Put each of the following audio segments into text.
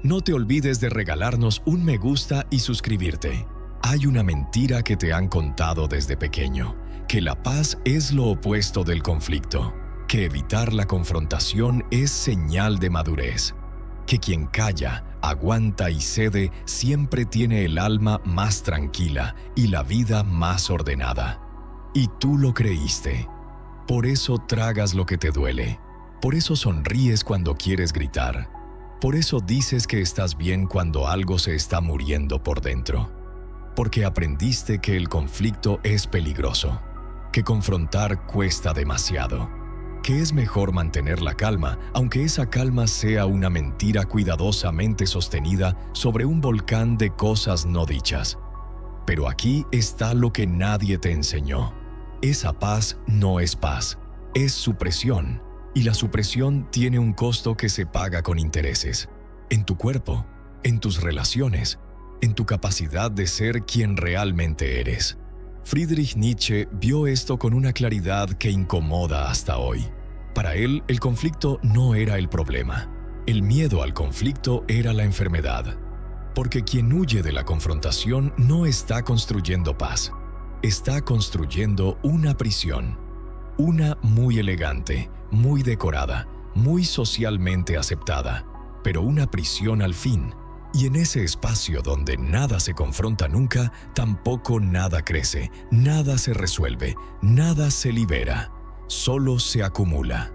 no te olvides de regalarnos un me gusta y suscribirte. Hay una mentira que te han contado desde pequeño, que la paz es lo opuesto del conflicto, que evitar la confrontación es señal de madurez, que quien calla, aguanta y cede siempre tiene el alma más tranquila y la vida más ordenada. Y tú lo creíste. Por eso tragas lo que te duele. Por eso sonríes cuando quieres gritar. Por eso dices que estás bien cuando algo se está muriendo por dentro. Porque aprendiste que el conflicto es peligroso, que confrontar cuesta demasiado, que es mejor mantener la calma, aunque esa calma sea una mentira cuidadosamente sostenida sobre un volcán de cosas no dichas. Pero aquí está lo que nadie te enseñó. Esa paz no es paz, es supresión, y la supresión tiene un costo que se paga con intereses, en tu cuerpo, en tus relaciones, en tu capacidad de ser quien realmente eres. Friedrich Nietzsche vio esto con una claridad que incomoda hasta hoy. Para él, el conflicto no era el problema. El miedo al conflicto era la enfermedad. Porque quien huye de la confrontación no está construyendo paz. Está construyendo una prisión. Una muy elegante, muy decorada, muy socialmente aceptada, pero una prisión al fin. Y en ese espacio donde nada se confronta nunca, tampoco nada crece, nada se resuelve, nada se libera, solo se acumula.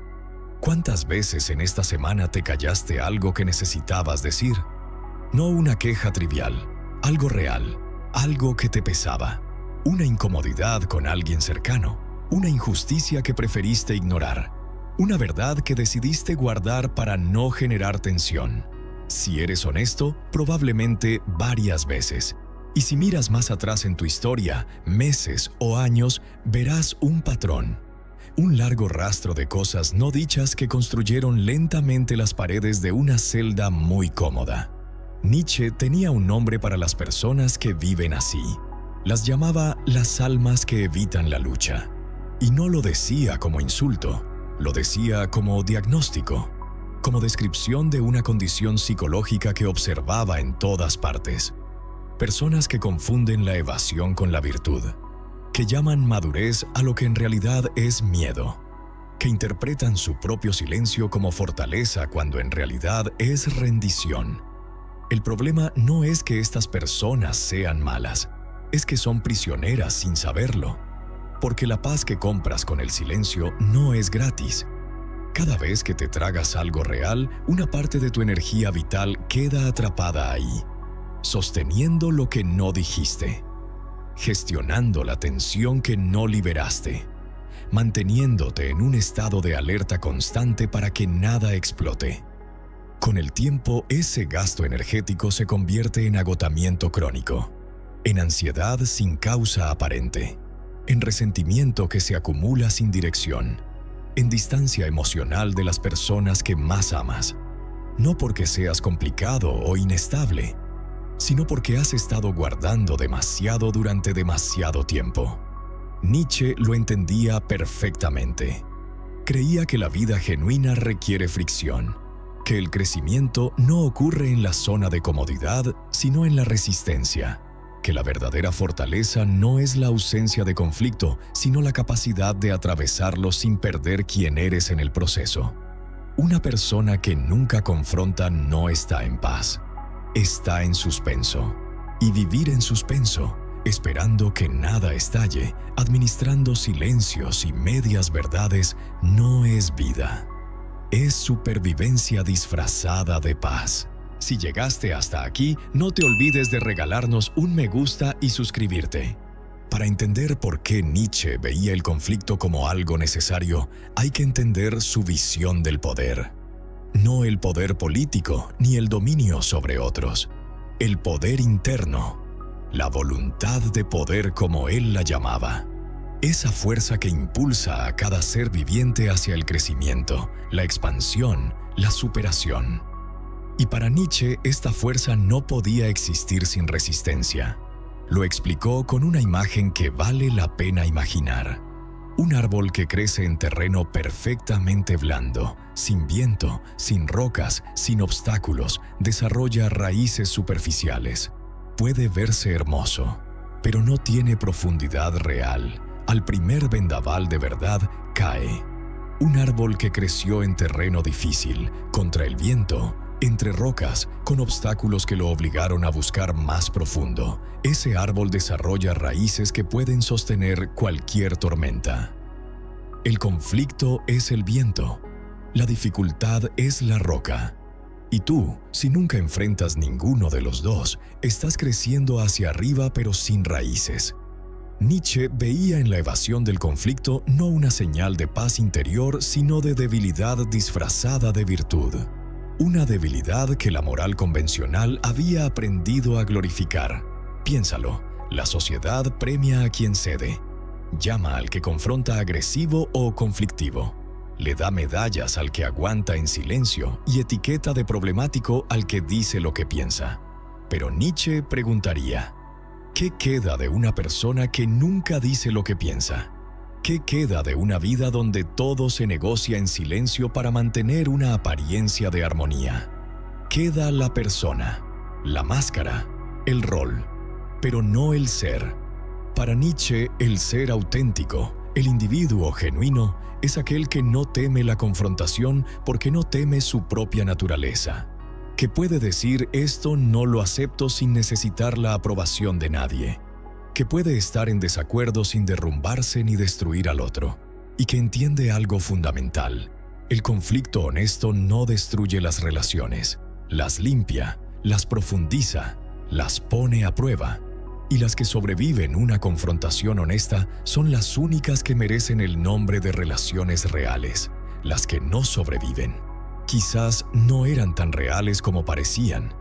¿Cuántas veces en esta semana te callaste algo que necesitabas decir? No una queja trivial, algo real, algo que te pesaba, una incomodidad con alguien cercano, una injusticia que preferiste ignorar, una verdad que decidiste guardar para no generar tensión. Si eres honesto, probablemente varias veces. Y si miras más atrás en tu historia, meses o años, verás un patrón. Un largo rastro de cosas no dichas que construyeron lentamente las paredes de una celda muy cómoda. Nietzsche tenía un nombre para las personas que viven así. Las llamaba las almas que evitan la lucha. Y no lo decía como insulto, lo decía como diagnóstico, como descripción de una condición psicológica que observaba en todas partes. Personas que confunden la evasión con la virtud, que llaman madurez a lo que en realidad es miedo, que interpretan su propio silencio como fortaleza cuando en realidad es rendición. El problema no es que estas personas sean malas, es que son prisioneras sin saberlo, porque la paz que compras con el silencio no es gratis. Cada vez que te tragas algo real, una parte de tu energía vital queda atrapada ahí, sosteniendo lo que no dijiste, gestionando la tensión que no liberaste, manteniéndote en un estado de alerta constante para que nada explote. Con el tiempo, ese gasto energético se convierte en agotamiento crónico, en ansiedad sin causa aparente, en resentimiento que se acumula sin dirección, en distancia emocional de las personas que más amas, no porque seas complicado o inestable, sino porque has estado guardando demasiado durante demasiado tiempo. Nietzsche lo entendía perfectamente. Creía que la vida genuina requiere fricción, que el crecimiento no ocurre en la zona de comodidad, sino en la resistencia, que la verdadera fortaleza no es la ausencia de conflicto, sino la capacidad de atravesarlo sin perder quién eres en el proceso. Una persona que nunca confronta no está en paz, está en suspenso. Y vivir en suspenso, esperando que nada estalle, administrando silencios y medias verdades, no es vida. Es supervivencia disfrazada de paz. Si llegaste hasta aquí, no te olvides de regalarnos un me gusta y suscribirte. Para entender por qué Nietzsche veía el conflicto como algo necesario, hay que entender su visión del poder. No el poder político ni el dominio sobre otros. El poder interno, la voluntad de poder como él la llamaba. Esa fuerza que impulsa a cada ser viviente hacia el crecimiento, la expansión, la superación. Y para Nietzsche, esta fuerza no podía existir sin resistencia. Lo explicó con una imagen que vale la pena imaginar. Un árbol que crece en terreno perfectamente blando, sin viento, sin rocas, sin obstáculos, desarrolla raíces superficiales. Puede verse hermoso, pero no tiene profundidad real. Al primer vendaval de verdad, cae. Un árbol que creció en terreno difícil, contra el viento, entre rocas, con obstáculos que lo obligaron a buscar más profundo. Ese árbol desarrolla raíces que pueden sostener cualquier tormenta. El conflicto es el viento. La dificultad es la roca. Y tú, si nunca enfrentas ninguno de los dos, estás creciendo hacia arriba pero sin raíces. Nietzsche veía en la evasión del conflicto no una señal de paz interior, sino de debilidad disfrazada de virtud. Una debilidad que la moral convencional había aprendido a glorificar. Piénsalo, la sociedad premia a quien cede. Llama al que confronta agresivo o conflictivo. Le da medallas al que aguanta en silencio y etiqueta de problemático al que dice lo que piensa. Pero Nietzsche preguntaría, ¿qué queda de una persona que nunca dice lo que piensa? ¿Qué queda de una vida donde todo se negocia en silencio para mantener una apariencia de armonía? Queda la persona, la máscara, el rol, pero no el ser. Para Nietzsche, el ser auténtico, el individuo genuino, es aquel que no teme la confrontación porque no teme su propia naturaleza, que puede decir esto no lo acepto sin necesitar la aprobación de nadie, que puede estar en desacuerdo sin derrumbarse ni destruir al otro, y que entiende algo fundamental. El conflicto honesto no destruye las relaciones, las limpia, las profundiza, las pone a prueba. Y las que sobreviven una confrontación honesta son las únicas que merecen el nombre de relaciones reales. Las que no sobreviven, quizás no eran tan reales como parecían.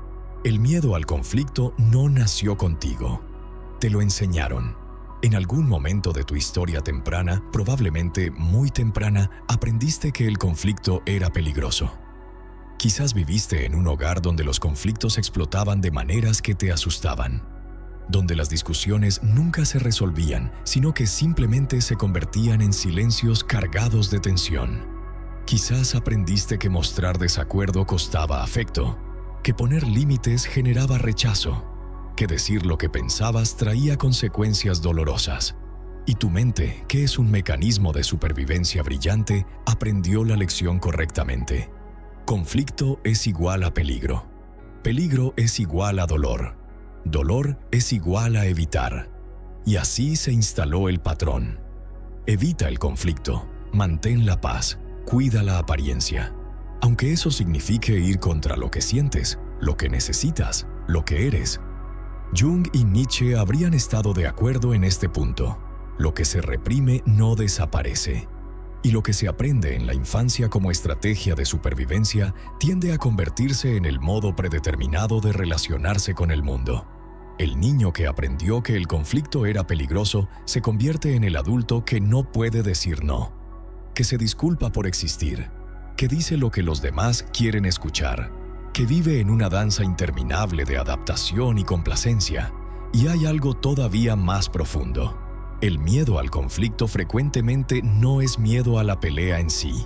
El miedo al conflicto no nació contigo. Te lo enseñaron. En algún momento de tu historia temprana, probablemente muy temprana, aprendiste que el conflicto era peligroso. Quizás viviste en un hogar donde los conflictos explotaban de maneras que te asustaban, donde las discusiones nunca se resolvían, sino que simplemente se convertían en silencios cargados de tensión. Quizás aprendiste que mostrar desacuerdo costaba afecto, que poner límites generaba rechazo, que decir lo que pensabas traía consecuencias dolorosas. Y tu mente, que es un mecanismo de supervivencia brillante, aprendió la lección correctamente. Conflicto es igual a peligro. Peligro es igual a dolor. Dolor es igual a evitar. Y así se instaló el patrón. Evita el conflicto, mantén la paz, cuida la apariencia. Aunque eso signifique ir contra lo que sientes, lo que necesitas, lo que eres. Jung y Nietzsche habrían estado de acuerdo en este punto. Lo que se reprime no desaparece. Y lo que se aprende en la infancia como estrategia de supervivencia tiende a convertirse en el modo predeterminado de relacionarse con el mundo. El niño que aprendió que el conflicto era peligroso se convierte en el adulto que no puede decir no, que se disculpa por existir, que dice lo que los demás quieren escuchar, que vive en una danza interminable de adaptación y complacencia. Y hay algo todavía más profundo. El miedo al conflicto frecuentemente no es miedo a la pelea en sí,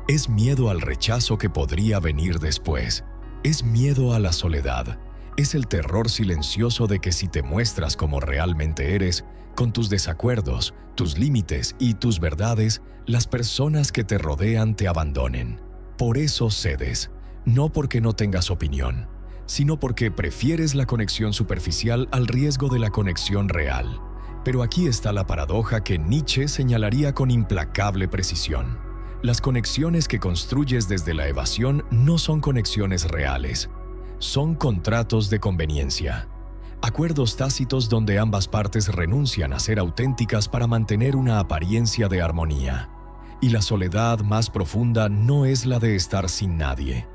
es miedo al rechazo que podría venir después, es miedo a la soledad. Es el terror silencioso de que si te muestras como realmente eres, con tus desacuerdos, tus límites y tus verdades, las personas que te rodean te abandonen. Por eso cedes, no porque no tengas opinión, sino porque prefieres la conexión superficial al riesgo de la conexión real. Pero aquí está la paradoja que Nietzsche señalaría con implacable precisión. Las conexiones que construyes desde la evasión no son conexiones reales. Son contratos de conveniencia, acuerdos tácitos donde ambas partes renuncian a ser auténticas para mantener una apariencia de armonía. Y la soledad más profunda no es la de estar sin nadie,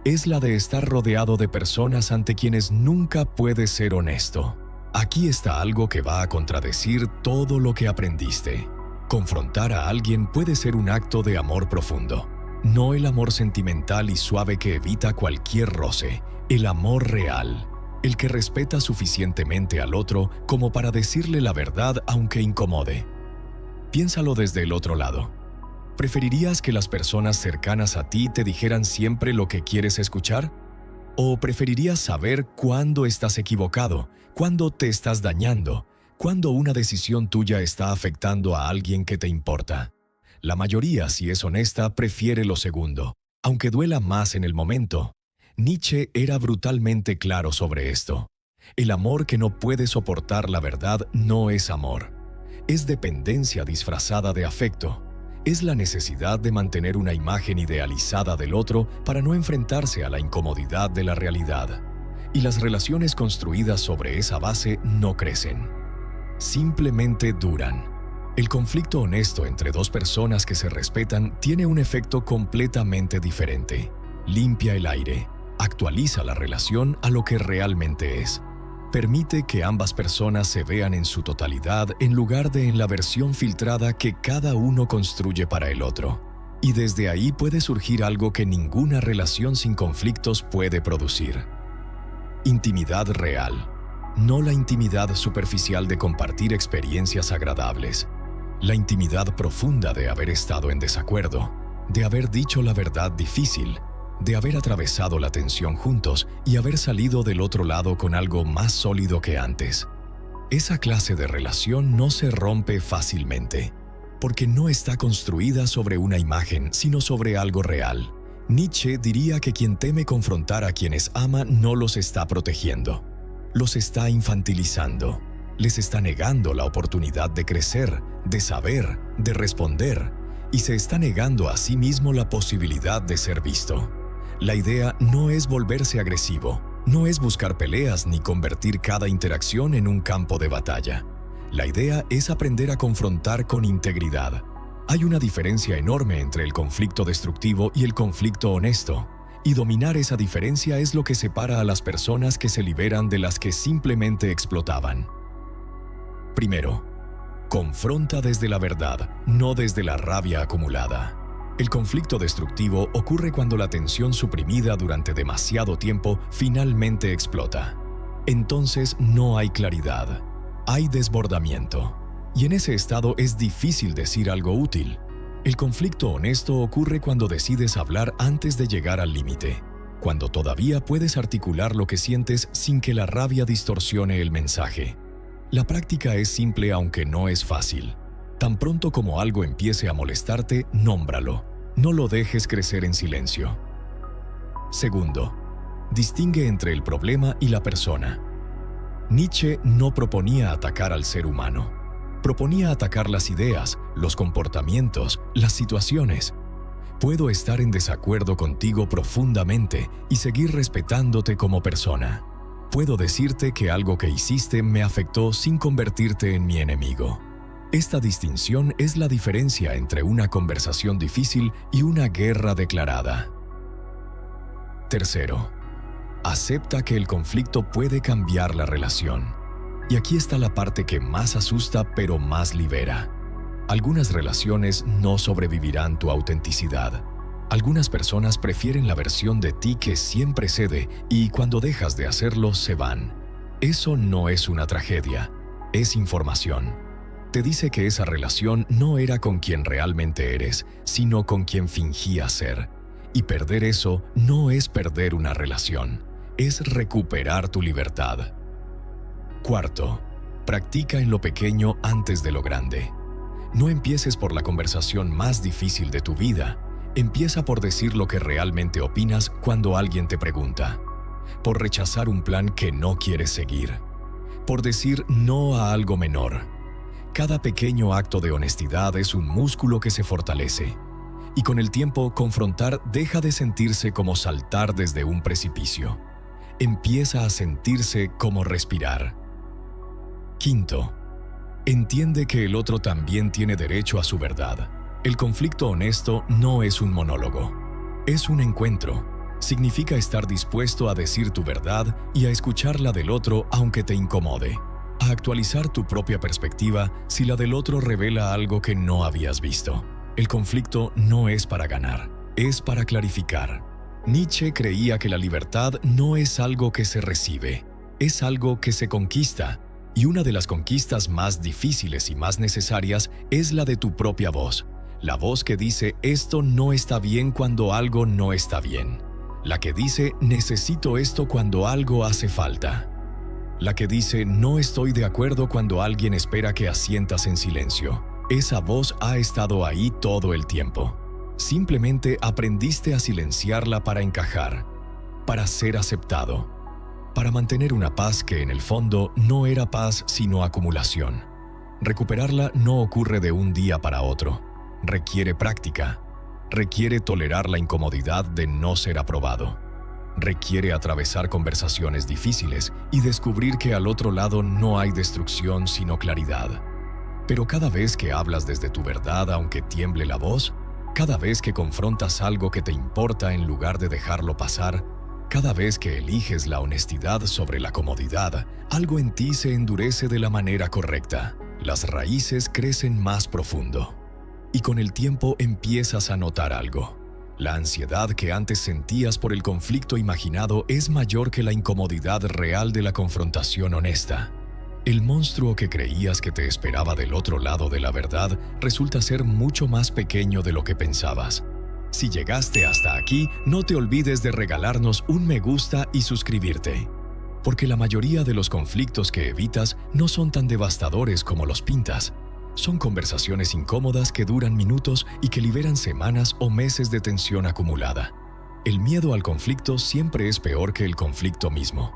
es la de estar rodeado de personas ante quienes nunca puedes ser honesto. Aquí está algo que va a contradecir todo lo que aprendiste. Confrontar a alguien puede ser un acto de amor profundo, no el amor sentimental y suave que evita cualquier roce. El amor real, el que respeta suficientemente al otro como para decirle la verdad aunque incomode. Piénsalo desde el otro lado. ¿Preferirías que las personas cercanas a ti te dijeran siempre lo que quieres escuchar? ¿O preferirías saber cuándo estás equivocado, cuándo te estás dañando, cuándo una decisión tuya está afectando a alguien que te importa? La mayoría, si es honesta, prefiere lo segundo, aunque duela más en el momento. Nietzsche era brutalmente claro sobre esto. El amor que no puede soportar la verdad no es amor. Es dependencia disfrazada de afecto. Es la necesidad de mantener una imagen idealizada del otro para no enfrentarse a la incomodidad de la realidad. Y las relaciones construidas sobre esa base no crecen. Simplemente duran. El conflicto honesto entre dos personas que se respetan tiene un efecto completamente diferente. Limpia el aire, actualiza la relación a lo que realmente es. Permite que ambas personas se vean en su totalidad en lugar de en la versión filtrada que cada uno construye para el otro. Y desde ahí puede surgir algo que ninguna relación sin conflictos puede producir. Intimidad real. No la intimidad superficial de compartir experiencias agradables. La intimidad profunda de haber estado en desacuerdo, de haber dicho la verdad difícil, de haber atravesado la tensión juntos y haber salido del otro lado con algo más sólido que antes. Esa clase de relación no se rompe fácilmente, porque no está construida sobre una imagen, sino sobre algo real. Nietzsche diría que quien teme confrontar a quienes ama no los está protegiendo, los está infantilizando, les está negando la oportunidad de crecer, de saber, de responder, y se está negando a sí mismo la posibilidad de ser visto. La idea no es volverse agresivo, no es buscar peleas ni convertir cada interacción en un campo de batalla. La idea es aprender a confrontar con integridad. Hay una diferencia enorme entre el conflicto destructivo y el conflicto honesto, y dominar esa diferencia es lo que separa a las personas que se liberan de las que simplemente explotaban. Primero, confronta desde la verdad, no desde la rabia acumulada. El conflicto destructivo ocurre cuando la tensión suprimida durante demasiado tiempo finalmente explota. Entonces no hay claridad, hay desbordamiento. Y en ese estado es difícil decir algo útil. El conflicto honesto ocurre cuando decides hablar antes de llegar al límite, cuando todavía puedes articular lo que sientes sin que la rabia distorsione el mensaje. La práctica es simple aunque no es fácil. Tan pronto como algo empiece a molestarte, nómbralo. No lo dejes crecer en silencio. Segundo, distingue entre el problema y la persona. Nietzsche no proponía atacar al ser humano. Proponía atacar las ideas, los comportamientos, las situaciones. Puedo estar en desacuerdo contigo profundamente y seguir respetándote como persona. Puedo decirte que algo que hiciste me afectó sin convertirte en mi enemigo. Esta distinción es la diferencia entre una conversación difícil y una guerra declarada. Tercero, acepta que el conflicto puede cambiar la relación. Y aquí está la parte que más asusta pero más libera. Algunas relaciones no sobrevivirán tu autenticidad. Algunas personas prefieren la versión de ti que siempre cede y cuando dejas de hacerlo se van. Eso no es una tragedia, es información. Te dice que esa relación no era con quien realmente eres, sino con quien fingías ser. Y perder eso no es perder una relación, es recuperar tu libertad. Cuarto, practica en lo pequeño antes de lo grande. No empieces por la conversación más difícil de tu vida. Empieza por decir lo que realmente opinas cuando alguien te pregunta. Por rechazar un plan que no quieres seguir. Por decir no a algo menor. Cada pequeño acto de honestidad es un músculo que se fortalece. Y con el tiempo, confrontar deja de sentirse como saltar desde un precipicio. Empieza a sentirse como respirar. Quinto, entiende que el otro también tiene derecho a su verdad. El conflicto honesto no es un monólogo, es un encuentro. Significa estar dispuesto a decir tu verdad y a escuchar la del otro aunque te incomode. A actualizar tu propia perspectiva si la del otro revela algo que no habías visto. El conflicto no es para ganar, es para clarificar. Nietzsche creía que la libertad no es algo que se recibe, es algo que se conquista, Y una de las conquistas más difíciles y más necesarias es la de tu propia voz. La voz que dice esto no está bien cuando algo no está bien. La que dice necesito esto cuando algo hace falta. La que dice no estoy de acuerdo cuando alguien espera que asientas en silencio. Esa voz ha estado ahí todo el tiempo. Simplemente aprendiste a silenciarla para encajar, para ser aceptado, para mantener una paz que en el fondo no era paz sino acumulación. Recuperarla no ocurre de un día para otro. Requiere práctica. Requiere tolerar la incomodidad de no ser aprobado. Requiere atravesar conversaciones difíciles y descubrir que al otro lado no hay destrucción sino claridad. Pero cada vez que hablas desde tu verdad, aunque tiemble la voz, cada vez que confrontas algo que te importa en lugar de dejarlo pasar, cada vez que eliges la honestidad sobre la comodidad, algo en ti se endurece de la manera correcta. Las raíces crecen más profundo. Y con el tiempo empiezas a notar algo. La ansiedad que antes sentías por el conflicto imaginado es mayor que la incomodidad real de la confrontación honesta. El monstruo que creías que te esperaba del otro lado de la verdad resulta ser mucho más pequeño de lo que pensabas. Si llegaste hasta aquí, no te olvides de regalarnos un me gusta y suscribirte. Porque la mayoría de los conflictos que evitas no son tan devastadores como los pintas. Son conversaciones incómodas que duran minutos y que liberan semanas o meses de tensión acumulada. El miedo al conflicto siempre es peor que el conflicto mismo.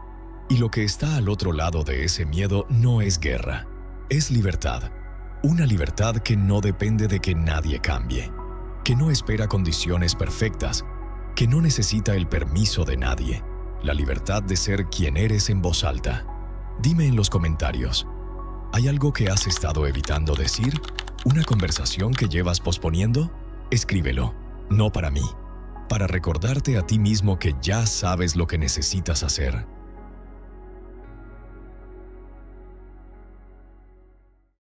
Y lo que está al otro lado de ese miedo no es guerra, es libertad. Una libertad que no depende de que nadie cambie, que no espera condiciones perfectas, que no necesita el permiso de nadie. La libertad de ser quien eres en voz alta. Dime en los comentarios, ¿hay algo que has estado evitando decir? ¿Una conversación que llevas posponiendo? Escríbelo, no para mí, para recordarte a ti mismo que ya sabes lo que necesitas hacer.